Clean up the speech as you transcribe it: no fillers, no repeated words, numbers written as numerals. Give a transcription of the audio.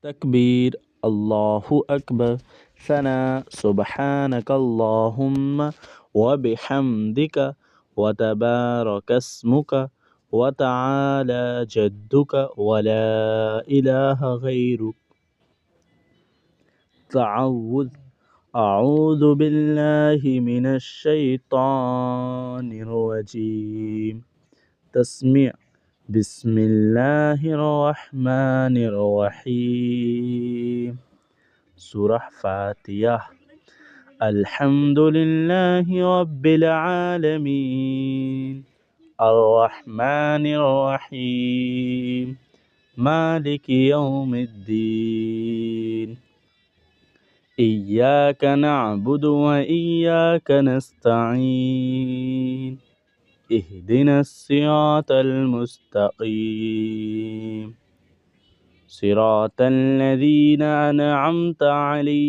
تكبير الله أكبر. ثناء سبحانك اللهم وبحمدك وتبارك اسمك وتعالى جدك ولا إله غيرك. تعوذ أعوذ بالله من الشيطان الرجيم. تسميع بسم الله الرحمن الرحيم. سورة فاتحة. الحمد لله رب العالمين الرحمن الرحيم مالك يوم الدين. إياك نعبد وإياك نستعين. اهدنا الصراط المستقيم صراط الذين أنعمت عليهم